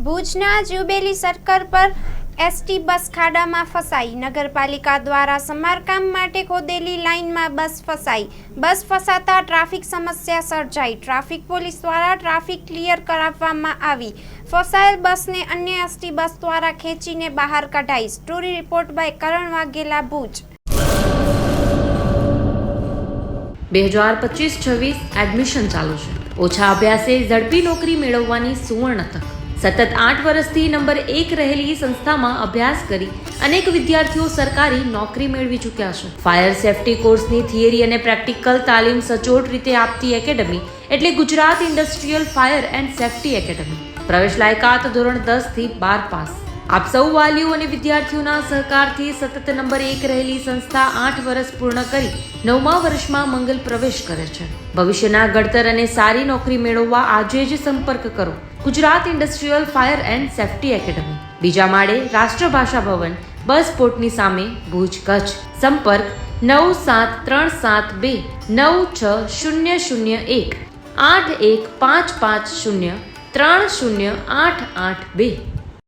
ભુજના jubilee circle પર ST bus ખાડામાં ફસાઈ. નગરપાલિકા દ્વારા સમારકામ માટે ખોદેલી લાઇનમાં બસ ફસાઈ. બસ ફસાતા ટ્રાફિક સમસ્યા સર્જાઈ. ટ્રાફિક પોલીસ દ્વારા ટ્રાફિક ક્લિયર કરાવવામાં આવી. ફસાયેલ બસને અન્ય એસટી બસ દ્વારા ખેંચીને બહાર કઢાઈ. Story report by Karan Vaghela, Bhuj. 2025-26 admission ચાલુ છે. ઓછા અભ્યાસે ઝડપી નોકરી મેળવવાની સુવર્ણ તક. સતત 8 વર્ષથી નંબર 1 રહેલી સંસ્થામાં અભ્યાસ કરી અનેક વિદ્યાર્થીઓ સરકારી નોકરી મેળવી ચૂક્યા છે. ફાયર સેફટી કોર્સની થિયરી અને પ્રેક્ટિકલ તાલીમ સચોટ રીતે આપતી એકેડમી એટલે Gujarat industrial fire and safety academy. પ્રવેશ લાયકાત ધોરણ 10 થી 12 પાસ. આપ સૌ વાલીઓ અને વિદ્યાર્થીઓના સહકારથી સતત નંબર 1 રહેલી સંસ્થા 8 વર્ષ પૂર્ણ કરી 9મા વર્ષમાં મંગલ પ્રવેશ કરે છે. ભવિષ્યના ઘડતર અને સારી નોકરી મેળવવા આજે જ સંપર્ક કરો Gujarat industrial fire and safety academy, બીજા માળે રાષ્ટ્રભાષા ભવન, બસ પોર્ટની સામે, ભુજ, કચ્છ. સંપર્ક 9737296001 8155030882.